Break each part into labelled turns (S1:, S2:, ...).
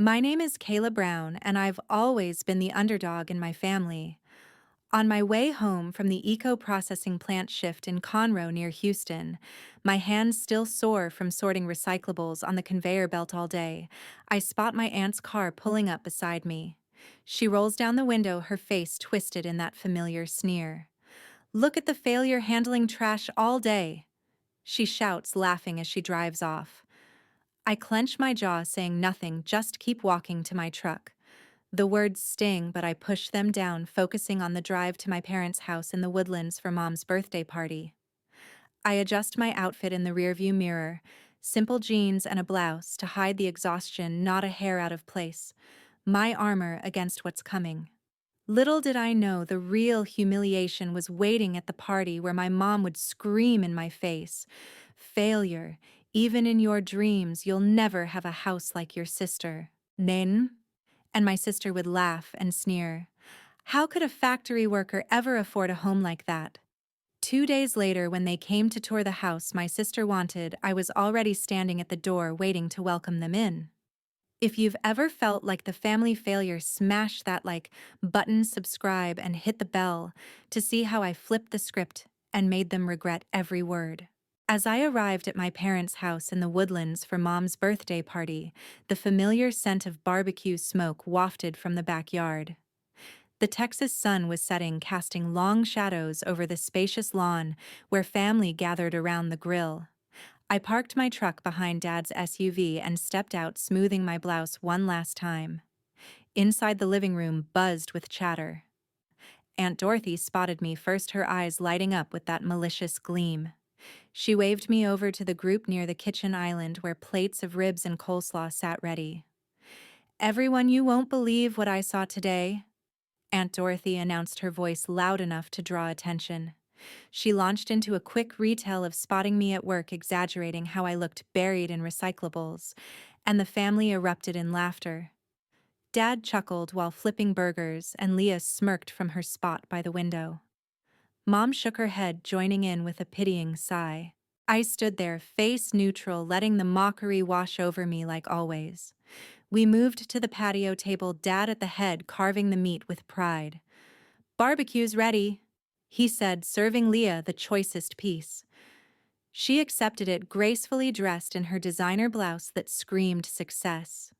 S1: My name is Kayla Brown, and I've always been the underdog in my family. On my way home from the eco-processing plant shift in Conroe near Houston, my hands still sore from sorting recyclables on the conveyor belt all day, I spot my aunt's car pulling up beside me. She rolls down the window, her face twisted in that familiar sneer. "Look at the failure handling trash all day," she shouts, laughing as she drives off. I clench my jaw, saying nothing, just keep walking to my truck. The words sting, but I push them down, focusing on the drive to my parents' house in the Woodlands for Mom's birthday party. I adjust my outfit in the rearview mirror, simple jeans and a blouse to hide the exhaustion, not a hair out of place. My armor against what's coming. Little did I know the real humiliation was waiting at the party where my mom would scream in my face, "Failure. Even in your dreams, you'll never have a house like your sister." Nen? And my sister would laugh and sneer. How could a factory worker ever afford a home like that? 2 days later, when they came to tour the house my sister wanted, I was already standing at the door waiting to welcome them in. If you've ever felt like the family failure, smash that like button, subscribe, and hit the bell to see how I flipped the script and made them regret every word. As I arrived at my parents' house in the Woodlands for Mom's birthday party, the familiar scent of barbecue smoke wafted from the backyard. The Texas sun was setting, casting long shadows over the spacious lawn where family gathered around the grill. I parked my truck behind Dad's SUV and stepped out, smoothing my blouse one last time. Inside the living room buzzed with chatter. Aunt Dorothy spotted me first, her eyes lighting up with that malicious gleam. She waved me over to the group near the kitchen island where plates of ribs and coleslaw sat ready. "Everyone, you won't believe what I saw today," Aunt Dorothy announced, her voice loud enough to draw attention. She launched into a quick retell of spotting me at work, exaggerating how I looked buried in recyclables, and the family erupted in laughter. Dad chuckled while flipping burgers, and Leah smirked from her spot by the window. Mom shook her head, joining in with a pitying sigh. I stood there, face neutral, letting the mockery wash over me like always. We moved to the patio table, Dad at the head, carving the meat with pride. "Barbecue's ready," he said, serving Leah the choicest piece. She accepted it, gracefully dressed in her designer blouse that screamed success.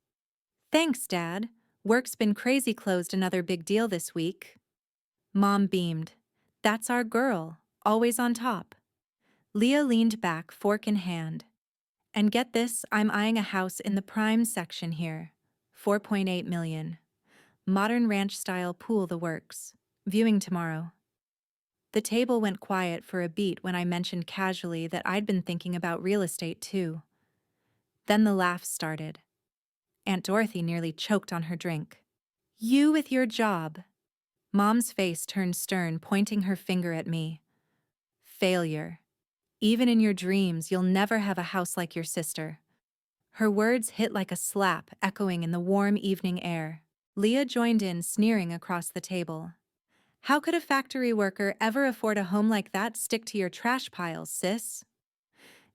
S1: "Thanks, Dad. Work's been crazy, closed another big deal this week." Mom beamed. "That's our girl, always on top." Leah leaned back, fork in hand. "And get this, I'm eyeing a house in the prime section here. 4.8 million. Modern ranch-style pool, the works. Viewing tomorrow." The table went quiet for a beat when I mentioned casually that I'd been thinking about real estate too. Then the laughs started. Aunt Dorothy nearly choked on her drink. "You with your job." Mom's face turned stern, pointing her finger at me. "Failure. Even in your dreams, you'll never have a house like your sister." Her words hit like a slap, echoing in the warm evening air. Leah joined in, sneering across the table. "How could a factory worker ever afford a home like that? Stick to your trash piles, sis."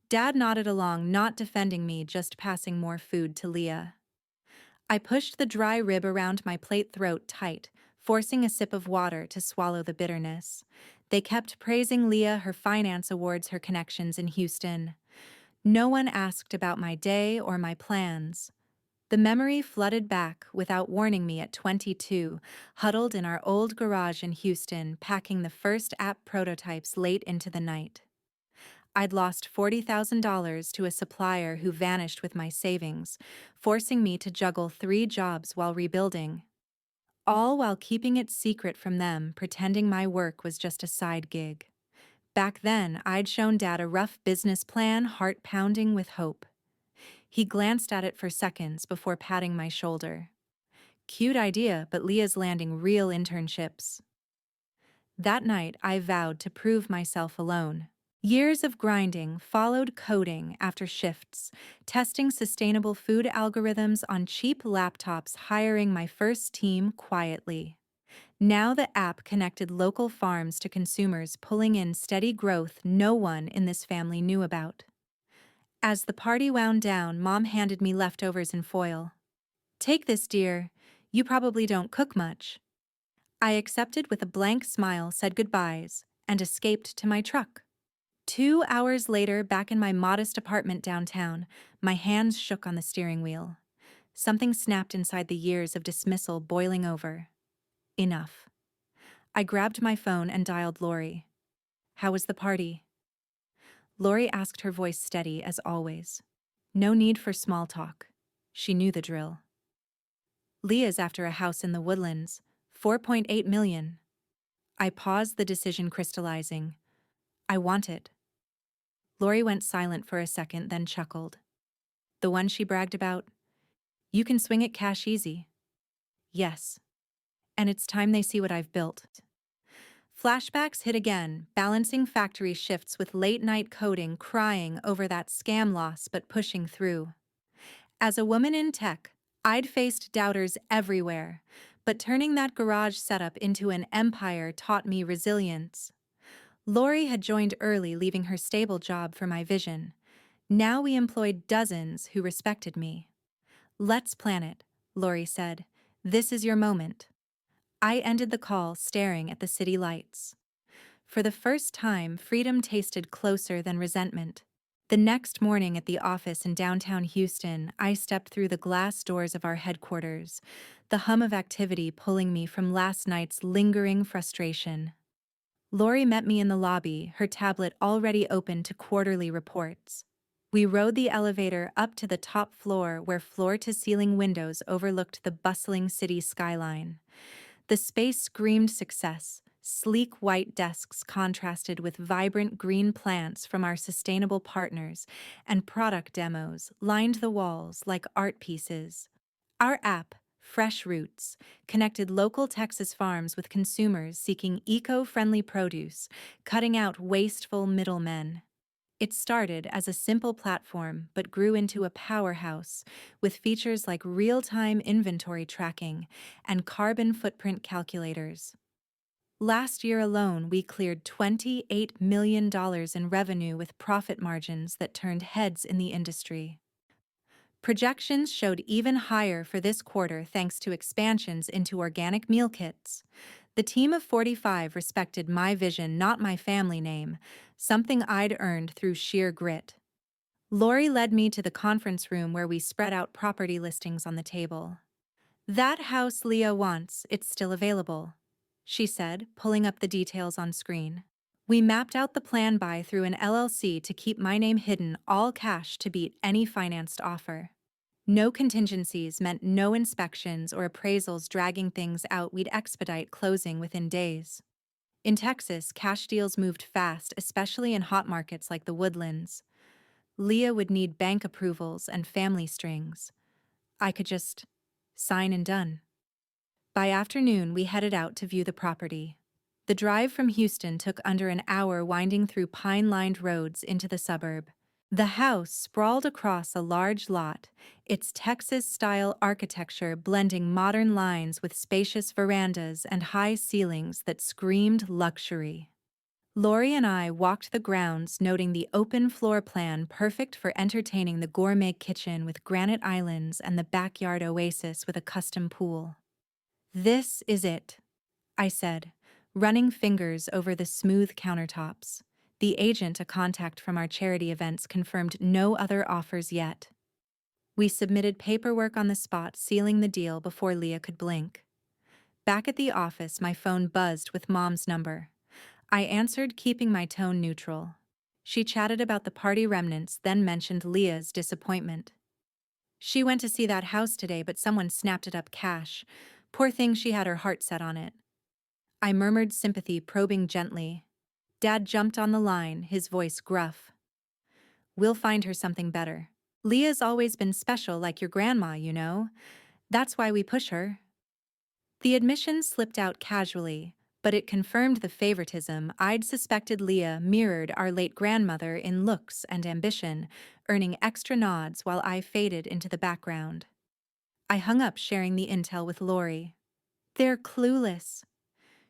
S1: Dad nodded along, not defending me, just passing more food to Leah. I pushed the dry rib around my plate, throat tight, forcing a sip of water to swallow the bitterness. They kept praising Leah, her finance awards, her connections in Houston. No one asked about my day or my plans. The memory flooded back without warning me at 22, huddled in our old garage in Houston, packing the first app prototypes late into the night. I'd lost $40,000 to a supplier who vanished with my savings, forcing me to juggle 3 jobs while rebuilding. All while keeping it secret from them, pretending my work was just a side gig. Back then, I'd shown Dad a rough business plan, heart pounding with hope. He glanced at it for seconds before patting my shoulder. "Cute idea, but Leah's landing real internships." That night, I vowed to prove myself alone. Years of grinding followed, coding after shifts, testing sustainable food algorithms on cheap laptops, hiring my first team quietly. Now the app connected local farms to consumers, pulling in steady growth no one in this family knew about. As the party wound down, Mom handed me leftovers in foil. Take this, dear. You probably don't cook much. I accepted with a blank smile, said goodbyes, and escaped to my truck. 2 hours later, back in my modest apartment downtown, my hands shook on the steering wheel. Something snapped inside the years of dismissal boiling over. Enough. I grabbed my phone and dialed Lori. How was the party? Lori asked, her voice steady as always. No need for small talk. She knew the drill. Leah's after a house in the Woodlands, 4.8 million. I paused, the decision crystallizing. I want it. Lori went silent for a second, then chuckled. The one she bragged about? You can swing it cash easy. Yes. And it's time they see what I've built. Flashbacks hit again, balancing factory shifts with late-night coding, crying over that scam loss but pushing through. As a woman in tech, I'd faced doubters everywhere, but turning that garage setup into an empire taught me resilience. Lori had joined early, leaving her stable job for my vision. Now we employed dozens who respected me. Let's plan it, Lori said. This is your moment. I ended the call, staring at the city lights. For the first time, freedom tasted closer than resentment. The next morning at the office in downtown Houston, I stepped through the glass doors of our headquarters, the hum of activity pulling me from last night's lingering frustration. Lori met me in the lobby, her tablet already open to quarterly reports. We rode the elevator up to the top floor where floor-to-ceiling windows overlooked the bustling city skyline. The space screamed success. Sleek white desks contrasted with vibrant green plants from our sustainable partners, and product demos lined the walls like art pieces. Our app, Fresh Roots, connected local Texas farms with consumers seeking eco-friendly produce, cutting out wasteful middlemen. It started as a simple platform but grew into a powerhouse with features like real-time inventory tracking and carbon footprint calculators. Last year alone, we cleared $28 million in revenue with profit margins that turned heads in the industry. Projections showed even higher for this quarter thanks to expansions into organic meal kits. The team of 45 respected my vision, not my family name, something I'd earned through sheer grit. Lori led me to the conference room where we spread out property listings on the table. That house Leah wants, it's still available, she said, pulling up the details on screen. We mapped out the plan buy through an LLC to keep my name hidden, all cash to beat any financed offer. No contingencies meant no inspections or appraisals dragging things out. We'd expedite closing within days. In Texas, cash deals moved fast, especially in hot markets like the Woodlands. Leah would need bank approvals and family strings. I could just sign and done. By afternoon, we headed out to view the property. The drive from Houston took under an hour, winding through pine-lined roads into the suburb. The house sprawled across a large lot, its Texas-style architecture blending modern lines with spacious verandas and high ceilings that screamed luxury. Lori and I walked the grounds, noting the open floor plan perfect for entertaining, the gourmet kitchen with granite islands and the backyard oasis with a custom pool. This is it, I said, running fingers over the smooth countertops. The agent, a contact from our charity events, confirmed no other offers yet. We submitted paperwork on the spot, sealing the deal before Leah could blink. Back at the office, my phone buzzed with Mom's number. I answered, keeping my tone neutral. She chatted about the party remnants, then mentioned Leah's disappointment. She went to see that house today, but someone snapped it up cash. Poor thing, she had her heart set on it. I murmured sympathy, probing gently. Dad jumped on the line, his voice gruff. We'll find her something better. Leah's always been special, like your grandma, you know. That's why we push her. The admission slipped out casually, but it confirmed the favoritism I'd suspected. Leah mirrored our late grandmother in looks and ambition, earning extra nods while I faded into the background. I hung up, sharing the intel with Lori. They're clueless,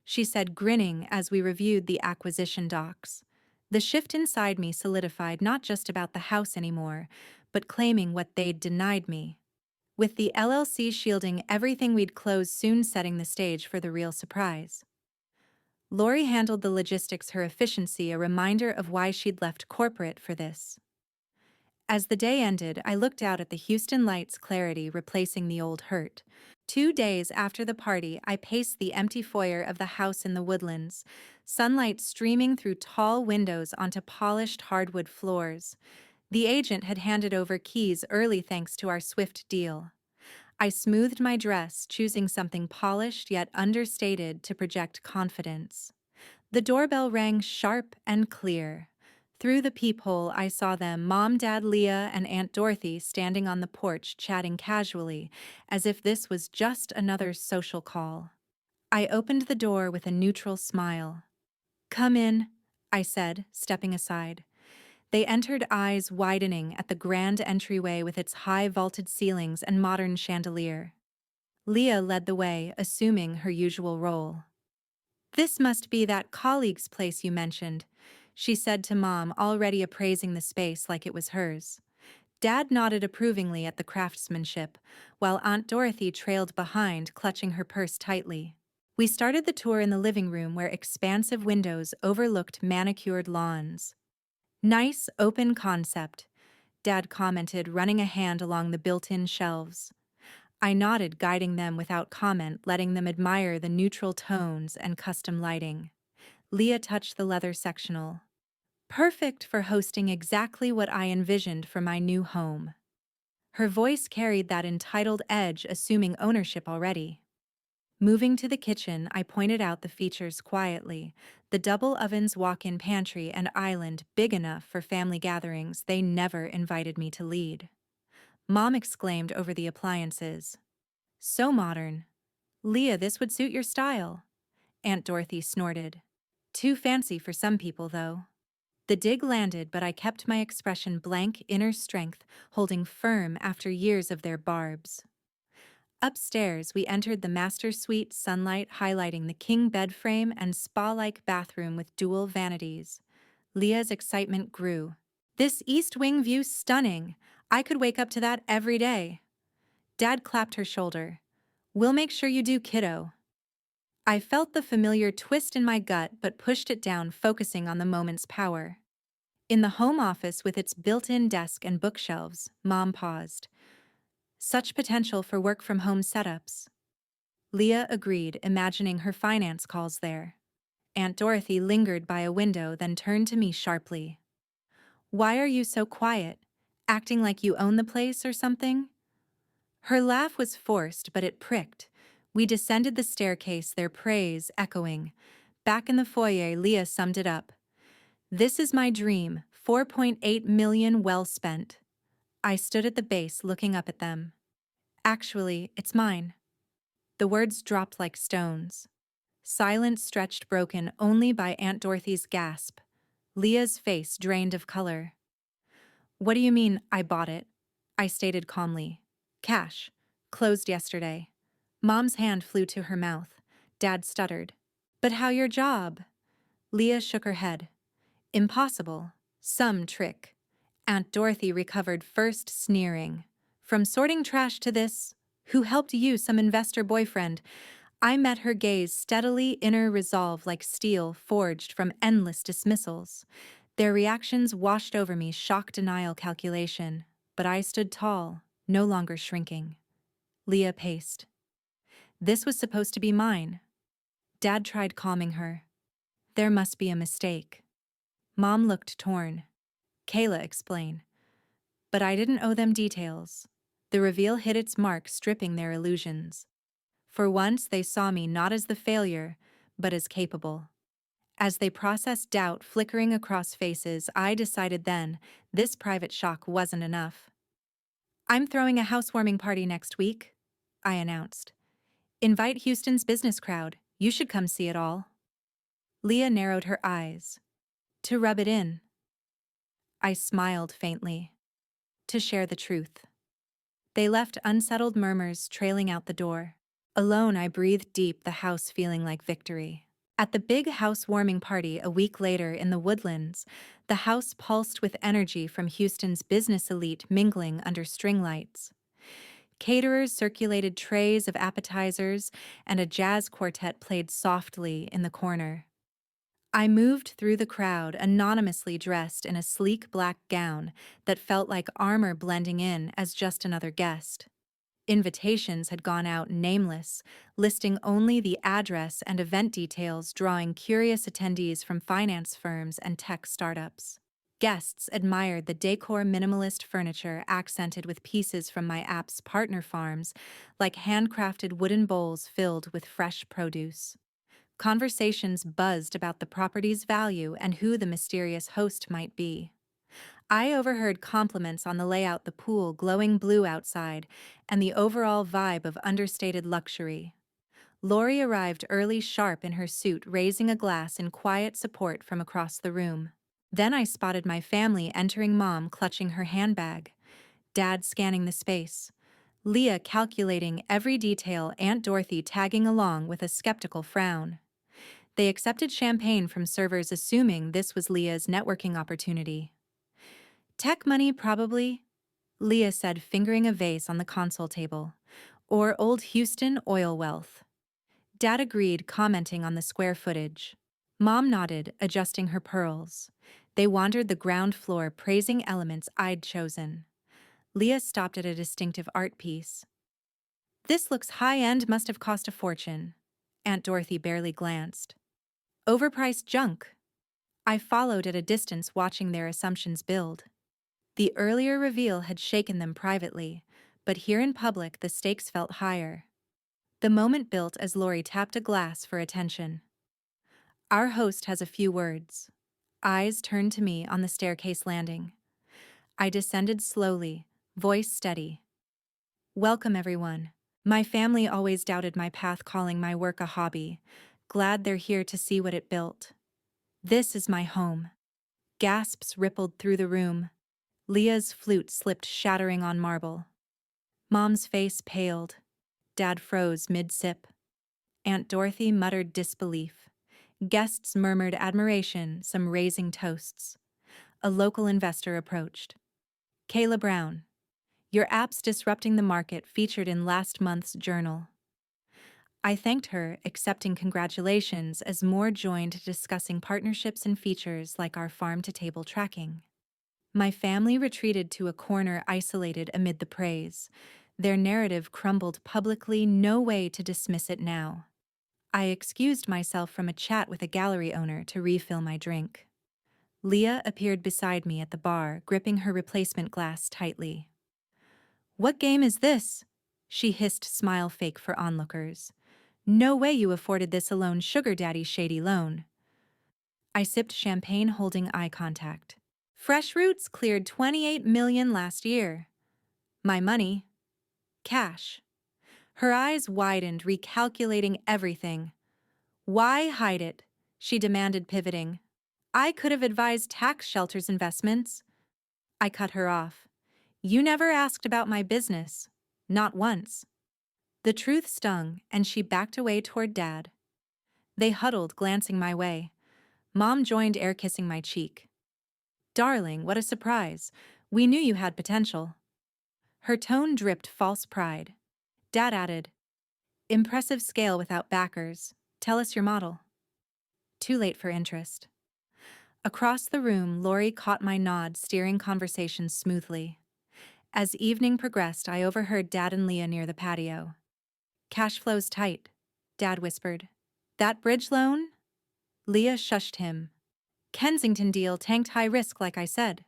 S1: she said, grinning as we reviewed the acquisition docs. The shift inside me solidified, not just about the house anymore, but claiming what they'd denied me. with the LLC shielding everything we'd close soon, setting the stage for the real surprise. Lori handled the logistics, her efficiency a reminder of why she'd left corporate for this. As the day ended, I looked out at the Houston lights' clarity replacing the old hurt. 2 days after the party, I paced the empty foyer of the house in the woodlands, sunlight streaming through tall windows onto polished hardwood floors. The agent had handed over keys early thanks to our swift deal. I smoothed my dress, choosing something polished yet understated to project confidence. The doorbell rang sharp and clear. Through the peephole, I saw them, Mom, Dad, Leah, and Aunt Dorothy, standing on the porch chatting casually, as if this was just another social call. I opened the door with a neutral smile. "Come in," I said, stepping aside. They entered, eyes widening at the grand entryway with its high vaulted ceilings and modern chandelier. Leah led the way, assuming her usual role. "This must be that colleague's place you mentioned," she said to Mom, already appraising the space like it was hers. Dad nodded approvingly at the craftsmanship, while Aunt Dorothy trailed behind, clutching her purse tightly. We started the tour in the living room where expansive windows overlooked manicured lawns. "Nice, open concept," Dad commented, running a hand along the built-in shelves. I nodded, guiding them without comment, letting them admire the neutral tones and custom lighting. Leah touched the leather sectional. "Perfect for hosting, exactly what I envisioned for my new home." Her voice carried that entitled edge, assuming ownership already. Moving to the kitchen, I pointed out the features quietly. The double ovens, walk-in pantry, and island big enough for family gatherings they never invited me to lead. Mom exclaimed over the appliances. "So modern." "Leah, this would suit your style." Aunt Dorothy snorted. "Too fancy for some people, though." The dig landed, but I kept my expression blank, inner strength holding firm after years of their barbs. Upstairs, we entered the master suite, sunlight highlighting the king bed frame and spa-like bathroom with dual vanities. Leah's excitement grew. "This east wing view's stunning. I could wake up to that every day." Dad clapped her shoulder. "We'll make sure you do, kiddo." I felt the familiar twist in my gut but pushed it down, focusing on the moment's power. In the home office with its built-in desk and bookshelves, Mom paused. "Such potential for work-from-home setups." Leah agreed, imagining her finance calls there. Aunt Dorothy lingered by a window, then turned to me sharply. "Why are you so quiet? Acting like you own the place or something?" Her laugh was forced, but it pricked. We descended the staircase, their praise echoing. Back in the foyer, Leah summed it up. "This is my dream, 4.8 million well spent." I stood at the base, looking up at them. "Actually, it's mine." The words dropped like stones. Silence stretched, broken only by Aunt Dorothy's gasp. Leah's face drained of color. "What do you mean, I bought it?" I stated calmly. "Cash. Closed yesterday." Mom's hand flew to her mouth. Dad stuttered. "But how your job?" Leah shook her head. "Impossible. Some trick." Aunt Dorothy recovered first, sneering. "From sorting trash to this, who helped you, some investor boyfriend?" I met her gaze steadily, inner resolve like steel forged from endless dismissals. Their reactions washed over me, shock, denial, calculation. But I stood tall, no longer shrinking. Leah paced. "This was supposed to be mine." Dad tried calming her. "There must be a mistake." Mom looked torn. "Kayla, explain." But I didn't owe them details. The reveal hit its mark, stripping their illusions. For once, they saw me not as the failure, but as capable. As they processed doubt flickering across faces, I decided then, this private shock wasn't enough. "I'm throwing a housewarming party next week," I announced. "Invite Houston's business crowd. You should come see it all." Leah narrowed her eyes. "To rub it in." I smiled faintly. "To share the truth." They left, unsettled murmurs trailing out the door. Alone, I breathed deep, the house feeling like victory. At the big housewarming party a week later in the woodlands, the house pulsed with energy from Houston's business elite mingling under string lights. Caterers circulated trays of appetizers, and a jazz quartet played softly in the corner. I moved through the crowd, anonymously dressed in a sleek black gown that felt like armor blending in as just another guest. Invitations had gone out nameless, listing only the address and event details, drawing curious attendees from finance firms and tech startups. Guests admired the decor minimalist furniture accented with pieces from my app's partner farms, like handcrafted wooden bowls filled with fresh produce. Conversations buzzed about the property's value and who the mysterious host might be. I overheard compliments on the layout, the pool glowing blue outside, and the overall vibe of understated luxury. Lori arrived early, sharp in her suit, raising a glass in quiet support from across the room. Then I spotted my family entering, Mom clutching her handbag, Dad scanning the space, Leah calculating every detail, Aunt Dorothy tagging along with a skeptical frown. They accepted champagne from servers, assuming this was Leah's networking opportunity. Tech money, probably, Leah said, fingering a vase on the console table. Or old Houston oil wealth. Dad agreed, commenting on the square footage. Mom nodded, adjusting her pearls. They wandered the ground floor, praising elements I'd chosen. Leah stopped at a distinctive art piece. This looks high-end, must have cost a fortune. Aunt Dorothy barely glanced. Overpriced junk. I followed at a distance, watching their assumptions build. The earlier reveal had shaken them privately, but here in public the stakes felt higher. The moment built as Lori tapped a glass for attention. Our host has a few words. Eyes turned to me on the staircase landing. I descended slowly, voice steady. Welcome, everyone. My family always doubted my path, calling my work a hobby. Glad they're here to see what it built. This is my home. Gasps rippled through the room. Leah's flute slipped, shattering on marble. Mom's face paled. Dad froze mid-sip. Aunt Dorothy muttered disbelief. Guests murmured admiration, some raising toasts. A local investor approached. Kayla Brown. Your app's disrupting the market, featured in last month's journal. I thanked her, accepting congratulations as more joined, discussing partnerships and features like our farm-to-table tracking. My family retreated to a corner, isolated amid the praise. Their narrative crumbled publicly, no way to dismiss it now. I excused myself from a chat with a gallery owner to refill my drink. Leah appeared beside me at the bar, gripping her replacement glass tightly. What game is this? She hissed, smile fake for onlookers. No way you afforded this alone, sugar daddy shady loan. I sipped champagne, holding eye contact. Fresh Roots cleared $28 million last year. My money. Cash. Her eyes widened, recalculating everything. Why hide it? She demanded, pivoting. I could have advised tax shelters investments. I cut her off. You never asked about my business. Not once. The truth stung, and she backed away toward Dad. They huddled, glancing my way. Mom joined, air kissing my cheek. Darling, what a surprise. We knew you had potential. Her tone dripped false pride. Dad added, impressive scale without backers. Tell us your model. Too late for interest. Across the room, Lori caught my nod, steering conversation smoothly. As evening progressed, I overheard Dad and Leah near the patio. Cash flow's tight, Dad whispered. That bridge loan? Leah shushed him. Kensington deal, tanked, high risk, like I said.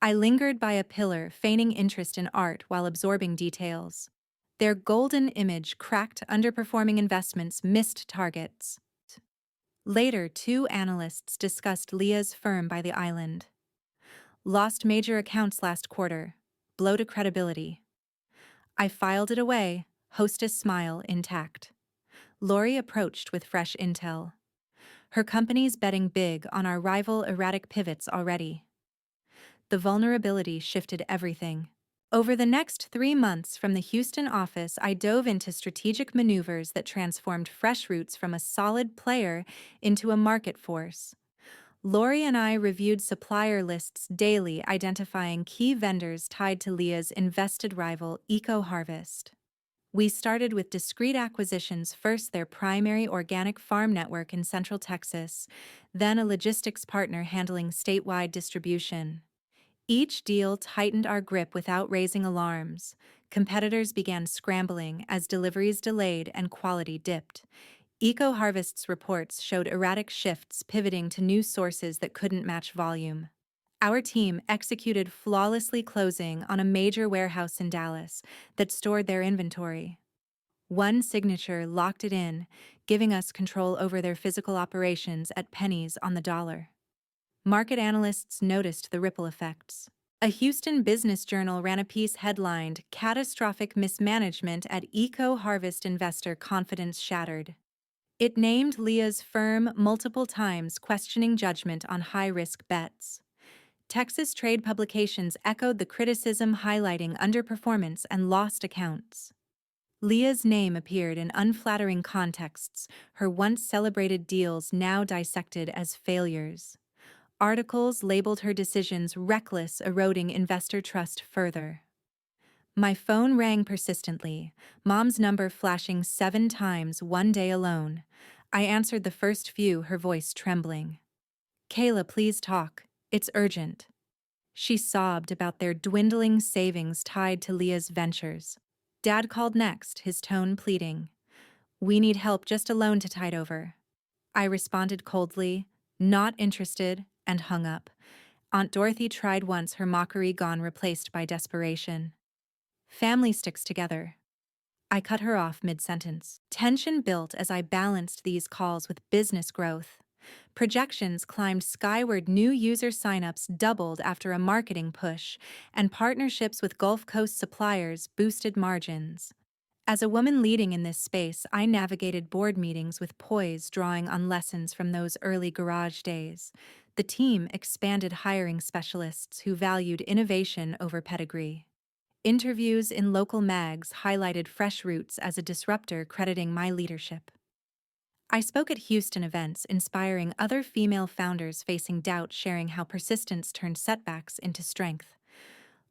S1: I lingered by a pillar, feigning interest in art while absorbing details. Their golden image cracked, underperforming investments, missed targets. Later, two analysts discussed Leah's firm by the island. Lost major accounts last quarter. Blow to credibility. I filed it away, hostess smile intact. Lori approached with fresh intel. Her company's betting big on our rival, erratic pivots already. The vulnerability shifted everything. Over the next 3 months from the Houston office, I dove into strategic maneuvers that transformed Fresh Roots from a solid player into a market force. Lori and I reviewed supplier lists daily, identifying key vendors tied to Leah's invested rival, Eco Harvest. We started with discrete acquisitions, first their primary organic farm network in Central Texas, then a logistics partner handling statewide distribution. Each deal tightened our grip without raising alarms. Competitors began scrambling as deliveries delayed and quality dipped. Eco Harvest's reports showed erratic shifts, pivoting to new sources that couldn't match volume. Our team executed flawlessly, closing on a major warehouse in Dallas that stored their inventory. One signature locked it in, giving us control over their physical operations at pennies on the dollar. Market analysts noticed the ripple effects. A Houston business journal ran a piece headlined, "Catastrophic Mismanagement at Eco Harvest Investor Confidence Shattered." It named Leah's firm multiple times, questioning judgment on high-risk bets. Texas trade publications echoed the criticism, highlighting underperformance and lost accounts. Leah's name appeared in unflattering contexts, her once celebrated deals now dissected as failures. Articles labeled her decisions reckless, eroding investor trust further. My phone rang persistently, Mom's number flashing 7 times one day alone. I answered the first few, her voice trembling. "Kayla, please talk. It's urgent." She sobbed about their dwindling savings tied to Leah's ventures. Dad called next, his tone pleading. "We need help, just a loan to tide over." I responded coldly, "Not interested," and hung up. Aunt Dorothy tried once, her mockery gone, replaced by desperation. "Family sticks together." I cut her off mid-sentence. Tension built as I balanced these calls with business growth. Projections climbed skyward, new user signups doubled after a marketing push, and partnerships with Gulf Coast suppliers boosted margins. As a woman leading in this space, I navigated board meetings with poise, drawing on lessons from those early garage days. The team expanded, hiring specialists who valued innovation over pedigree. Interviews in local mags highlighted fresh roots as a disruptor, crediting my leadership. I spoke at Houston events, inspiring other female founders facing doubt, sharing how persistence turned setbacks into strength.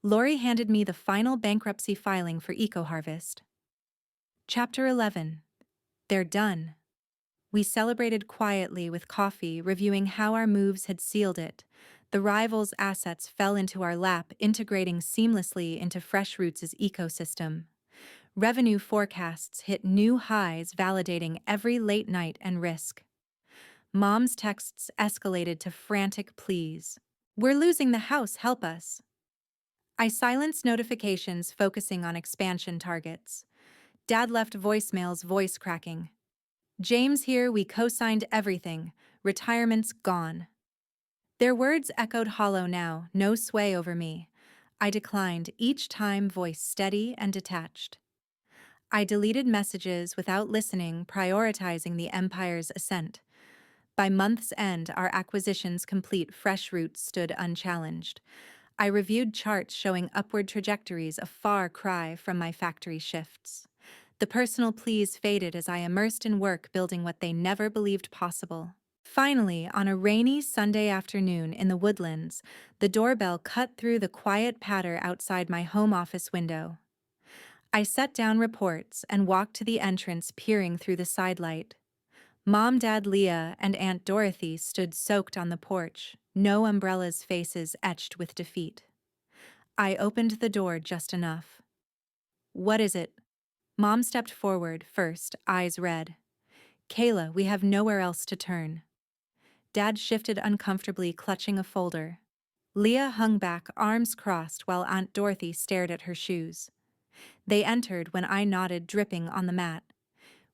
S1: Lori handed me the final bankruptcy filing for EcoHarvest. Chapter 11. They're done. We celebrated quietly with coffee, reviewing how our moves had sealed it. The rival's assets fell into our lap, integrating seamlessly into Fresh Roots' ecosystem. Revenue forecasts hit new highs, validating every late night and risk. Mom's texts escalated to frantic pleas. "We're losing the house, help us." I silenced notifications, focusing on expansion targets. Dad left voicemails, voice cracking. "James here, we co-signed everything. Retirement's gone." Their words echoed hollow now, no sway over me. I declined, each time voice steady and detached. I deleted messages without listening, prioritizing the empire's ascent. By month's end, our acquisitions complete, Fresh Roots stood unchallenged. I reviewed charts showing upward trajectories, a far cry from my factory shifts. The personal pleas faded as I immersed in work, building what they never believed possible. Finally, on a rainy Sunday afternoon in the Woodlands, the doorbell cut through the quiet patter outside my home office window. I set down reports and walked to the entrance, peering through the sidelight. Mom, Dad, Leah, and Aunt Dorothy stood soaked on the porch, no umbrellas, faces etched with defeat. I opened the door just enough. "What is it?" Mom stepped forward first, eyes red. "Kayla, we have nowhere else to turn." Dad shifted uncomfortably, clutching a folder. Leah hung back, arms crossed, while Aunt Dorothy stared at her shoes. They entered when I nodded, dripping on the mat.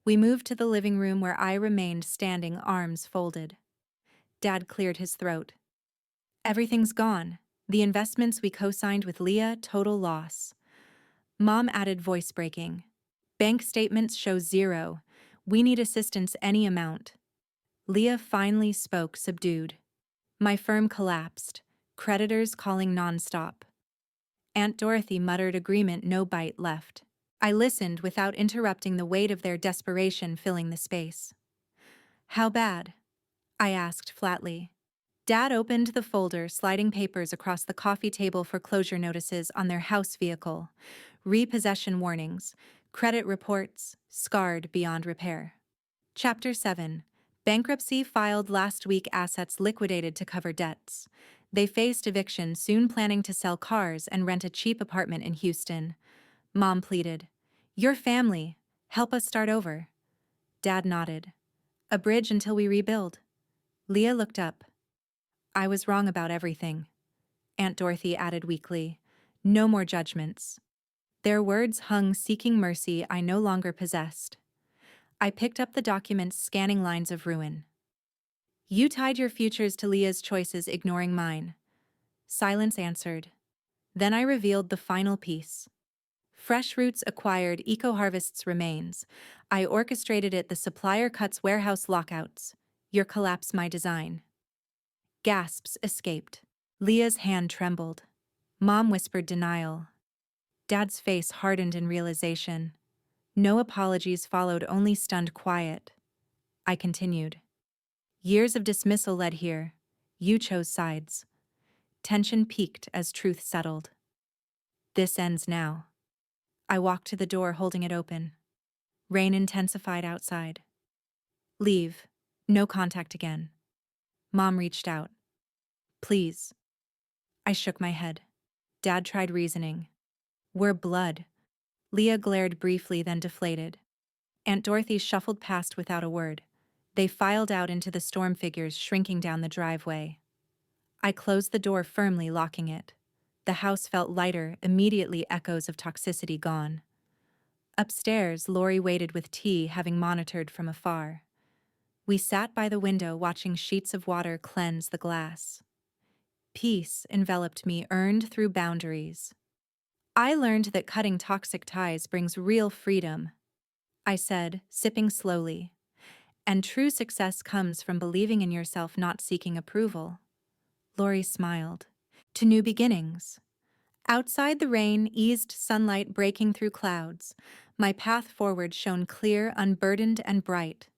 S1: We moved to the living room, where I remained standing, arms folded. Dad cleared his throat. "Everything's gone. The investments we co-signed with Leah, total loss." Mom added, voice breaking. "Bank statements show zero. We need assistance, any amount." Leah finally spoke, subdued. "My firm collapsed. Creditors calling nonstop." Aunt Dorothy muttered agreement, no bite left. I listened without interrupting, the weight of their desperation filling the space. "How bad?" I asked flatly. Dad opened the folder, sliding papers across the coffee table for closure notices on their house vehicle, repossession warnings, credit reports, scarred beyond repair. Chapter 7. Bankruptcy filed last week, assets liquidated to cover debts. They faced eviction, soon planning to sell cars and rent a cheap apartment in Houston. Mom pleaded, "Your family. Help us start over." Dad nodded. "A bridge until we rebuild." Leah looked up. "I was wrong about everything," Aunt Dorothy added weakly. "No more judgments." Their words hung, seeking mercy I no longer possessed. I picked up the documents, scanning lines of ruin. "You tied your futures to Leah's choices, ignoring mine." Silence answered. Then I revealed the final piece. Fresh Roots acquired Eco Harvest's remains. I orchestrated it, the supplier cuts, warehouse lockouts. Your collapse, my design. Gasps escaped. Leah's hand trembled. Mom whispered denial. Dad's face hardened in realization. No apologies followed, only stunned quiet. I continued. "Years of dismissal led here. You chose sides." Tension peaked as truth settled. "This ends now." I walked to the door, holding it open. Rain intensified outside. "Leave. No contact again." Mom reached out. "Please." I shook my head. Dad tried reasoning. "We're blood." Leah glared briefly, then deflated. Aunt Dorothy shuffled past without a word. They filed out into the storm, figures shrinking down the driveway. I closed the door firmly, locking it. The house felt lighter, immediately, echoes of toxicity gone. Upstairs, Lori waited with tea, having monitored from afar. We sat by the window, watching sheets of water cleanse the glass. Peace enveloped me, earned through boundaries. "I learned that cutting toxic ties brings real freedom," I said, sipping slowly. "And true success comes from believing in yourself, not seeking approval." Lori smiled. "To new beginnings." Outside, the rain eased, sunlight breaking through clouds. My path forward shone clear, unburdened, and bright.